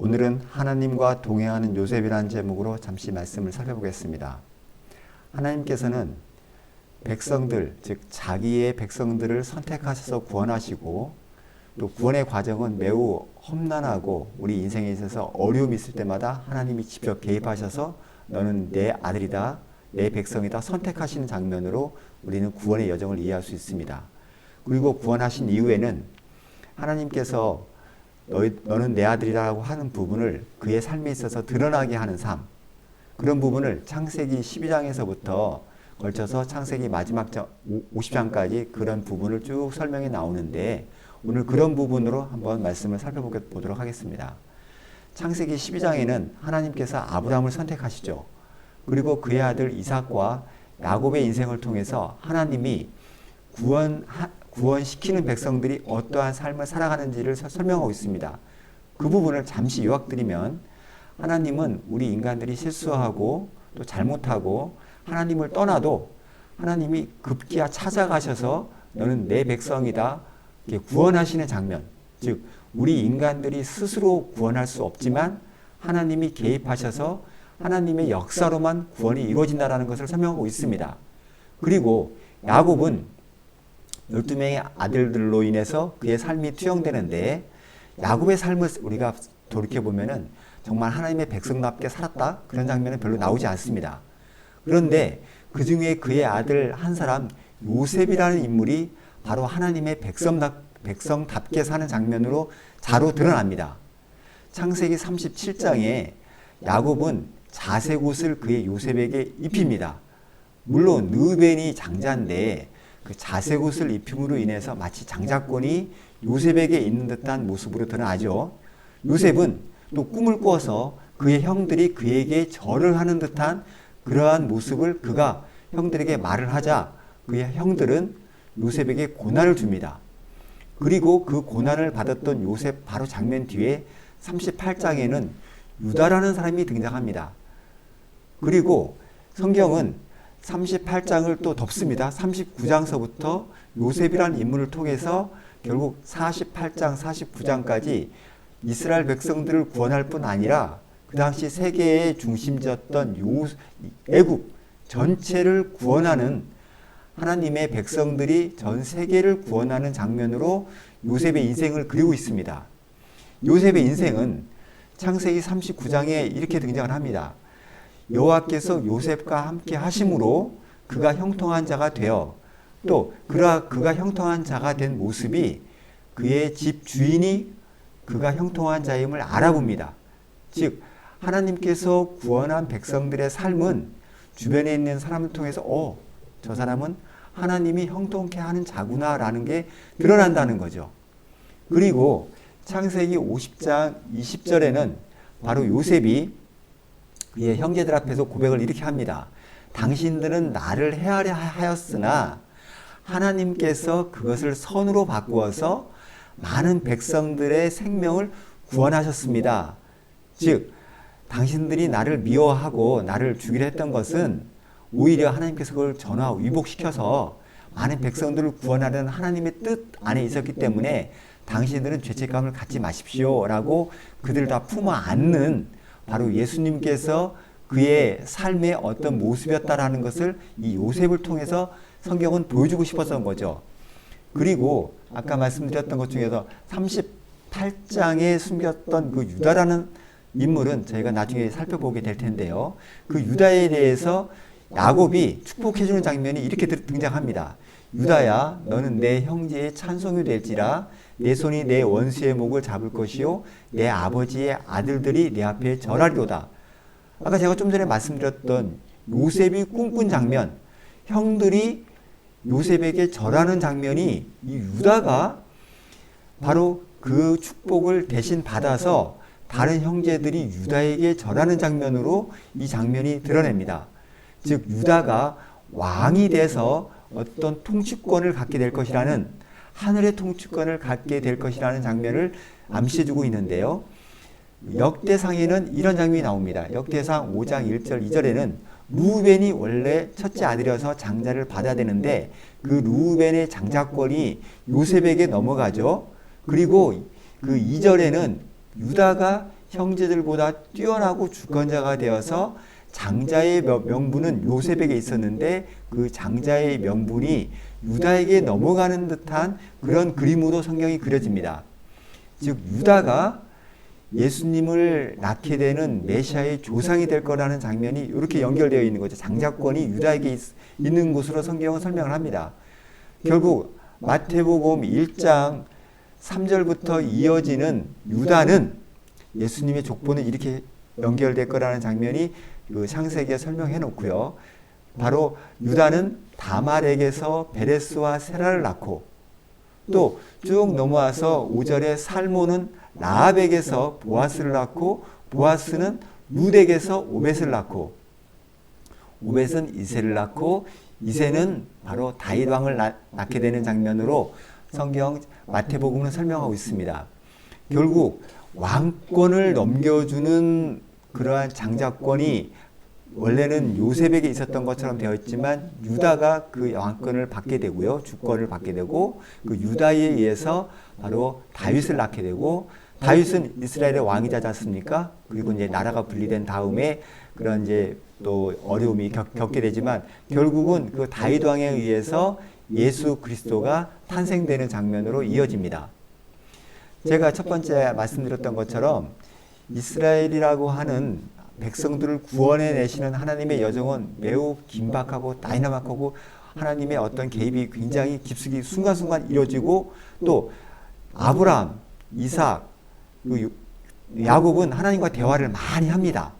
오늘은 하나님과 동행하는 요셉이라는 제목으로 잠시 말씀을 살펴보겠습니다. 하나님께서는 백성들, 즉 자기의 백성들을 선택하셔서 구원하시고 또 구원의 과정은 매우 험난하고 우리 인생에 있어서 어려움이 있을 때마다 하나님이 직접 개입하셔서 너는 내 아들이다, 내 백성이다 선택하시는 장면으로 우리는 구원의 여정을 이해할 수 있습니다. 그리고 구원하신 이후에는 하나님께서 너는 내 아들이라고 하는 부분을 그의 삶에 있어서 드러나게 하는 삶, 그런 부분을 창세기 12장에서부터 걸쳐서 창세기 마지막 50장까지 그런 부분을 쭉 설명해 나오는데 오늘 그런 부분으로 한번 말씀을 살펴보도록 하겠습니다. 창세기 12장에는 하나님께서 아브라함을 선택하시죠. 그리고 그의 아들 이삭과 야곱의 인생을 통해서 하나님이 구원시키는 백성들이 어떠한 삶을 살아가는지를 설명하고 있습니다. 그 부분을 잠시 요약드리면 하나님은 우리 인간들이 실수하고 또 잘못하고 하나님을 떠나도 하나님이 급기야 찾아가셔서 너는 내 백성이다 구원하시는 장면, 즉 우리 인간들이 스스로 구원할 수 없지만 하나님이 개입하셔서 하나님의 역사로만 구원이 이루어진다는 것을 설명하고 있습니다. 그리고 야곱은 12명의 아들들로 인해서 그의 삶이 투영되는데 야곱의 삶을 우리가 돌이켜보면 정말 하나님의 백성답게 살았다? 그런 장면은 별로 나오지 않습니다. 그런데 그 중에 그의 아들 한 사람 요셉이라는 인물이 바로 하나님의 백성답게 사는 장면으로 자로 드러납니다. 창세기 37장에 야곱은 자색옷을 그의 요셉에게 입힙니다. 물론 르우벤이 장자인데 그 자색옷을 입힘으로 인해서 마치 장자권이 요셉에게 있는 듯한 모습으로 드러나죠. 요셉은 또 꿈을 꾸어서 그의 형들이 그에게 절을 하는 듯한 그러한 모습을 그가 형들에게 말을 하자 그의 형들은 요셉에게 고난을 줍니다. 그리고 그 고난을 받았던 요셉 바로 장면 뒤에 38장에는 유다라는 사람이 등장합니다. 그리고 성경은 38장을 또 덮습니다. 39장서부터 요셉이라는 인물을 통해서 결국 48장, 49장까지 이스라엘 백성들을 구원할 뿐 아니라 그 당시 세계의 중심지였던 애굽 전체를 구원하는 하나님의 백성들이 전 세계를 구원하는 장면으로 요셉의 인생을 그리고 있습니다. 요셉의 인생은 창세기 39장에 이렇게 등장을 합니다. 여호와께서 요셉과 함께 하심으로 그가 형통한 자가 되어 또 그가 형통한 자가 된 모습이 그의 집 주인이 그가 형통한 자임을 알아봅니다. 즉 하나님께서 구원한 백성들의 삶은 주변에 있는 사람을 통해서 저 사람은 하나님이 형통케 하는 자구나라는 게 드러난다는 거죠. 그리고 창세기 50장 20절에는 바로 요셉이 그의 형제들 앞에서 고백을 이렇게 합니다. 당신들은 나를 해하려 하였으나 하나님께서 그것을 선으로 바꾸어서 많은 백성들의 생명을 구원하셨습니다. 즉 당신들이 나를 미워하고 나를 죽이려 했던 것은 오히려 하나님께서 그걸 전화 위복시켜서 많은 백성들을 구원하려는 하나님의 뜻 안에 있었기 때문에 당신들은 죄책감을 갖지 마십시오 라고 그들을 다 품어 안는 바로 예수님께서 그의 삶의 어떤 모습이었다라는 것을 이 요셉을 통해서 성경은 보여주고 싶었던 거죠. 그리고 아까 말씀드렸던 것 중에서 38장에 숨겼던 그 유다라는 인물은 저희가 나중에 살펴보게 될 텐데요. 그 유다에 대해서 야곱이 축복해주는 장면이 이렇게 등장합니다. 유다야, 너는 내 형제의 찬송이 될지라 내 손이 내 원수의 목을 잡을 것이요 내 아버지의 아들들이 내 앞에 절하리로다. 아까 제가 좀 전에 말씀드렸던 요셉이 꿈꾼 장면, 형들이 요셉에게 절하는 장면이 이 유다가 바로 그 축복을 대신 받아서 다른 형제들이 유다에게 절하는 장면으로 이 장면이 드러냅니다. 즉 유다가 왕이 돼서 어떤 통치권을 갖게 될 것이라는 하늘의 통치권을 갖게 될 것이라는 장면을 암시해주고 있는데요. 역대상에는 이런 장면이 나옵니다. 역대상 5장 1절 2절에는 르우벤이 원래 첫째 아들이어서 장자를 받아야 되는데 그 르우벤의 장자권이 요셉에게 넘어가죠. 그리고 그 2절에는 유다가 형제들보다 뛰어나고 주권자가 되어서 장자의 명분은 요셉에게 있었는데 그 장자의 명분이 유다에게 넘어가는 듯한 그런 그림으로 성경이 그려집니다. 즉 유다가 예수님을 낳게 되는 메시아의 조상이 될 거라는 장면이 이렇게 연결되어 있는 거죠. 장자권이 유다에게 있는 곳으로 성경은 설명을 합니다. 결국 마태복음 1장 3절부터 이어지는 유다는 예수님의 족보는 이렇게 연결될 거라는 장면이 그 창세기에 설명해 놓고요. 바로 유다는 다말에게서 베레스와 세라를 낳고 또 쭉 넘어와서 5절에 살모는 라합에게서 보아스를 낳고 보아스는 룻에게서 오벳을 낳고 오벳은 이새를 낳고 이새는 바로 다윗 왕을 낳게 되는 장면으로 성경 마태복음은 설명하고 있습니다. 결국 왕권을 넘겨주는 그러한 장자권이 원래는 요셉에게 있었던 것처럼 되어 있지만 유다가 그 왕권을 받게 되고요. 주권을 받게 되고 그 유다에 의해서 바로 다윗을 낳게 되고 다윗은 이스라엘의 왕이지 않습니까? 그리고 이제 나라가 분리된 다음에 그런 이제 또 어려움이 겪게 되지만 결국은 그 다윗 왕에 의해서 예수 그리스도가 탄생되는 장면으로 이어집니다. 제가 첫 번째 말씀드렸던 것처럼 이스라엘이라고 하는 백성들을 구원해 내시는 하나님의 여정은 매우 긴박하고 다이나믹하고 하나님의 어떤 개입이 굉장히 깊숙이 순간순간 이루어지고 또 아브라함, 이삭, 야곱은 하나님과 대화를 많이 합니다.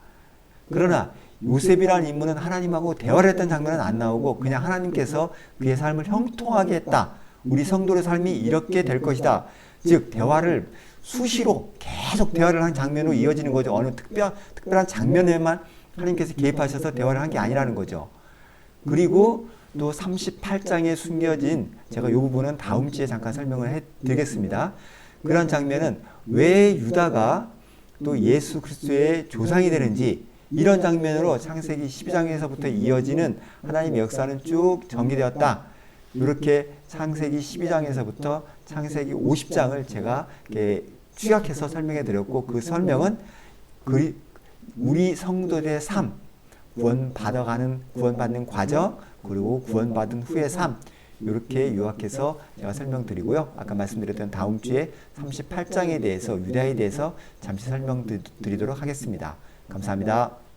그러나 요셉이라는 인물은 하나님하고 대화를 했던 장면은 안 나오고 그냥 하나님께서 그의 삶을 형통하게 했다. 우리 성도의 삶이 이렇게 될 것이다. 즉 대화를 수시로 계속 대화를 한 장면으로 이어지는 거죠. 어느 특별한 장면에만 하나님께서 개입하셔서 대화를 한 게 아니라는 거죠. 그리고 또 38장에 숨겨진 제가 이 부분은 다음 주에 잠깐 설명을 해드리겠습니다. 그런 장면은 왜 유다가 또 예수 그리스도의 조상이 되는지 이런 장면으로 창세기 12장에서부터 이어지는 하나님의 역사는 쭉 전개되었다. 이렇게 창세기 12장에서부터 창세기 50장을 제가 이렇게 추격해서 설명해 드렸고 그 설명은 우리 성도들의 삶, 구원받는 과정, 그리고 구원받은 후의 삶 이렇게 요약해서 제가 설명드리고요. 아까 말씀드렸던 다음 주에 38장에 대해서 유다에 대해서 잠시 설명드리도록 하겠습니다. 감사합니다.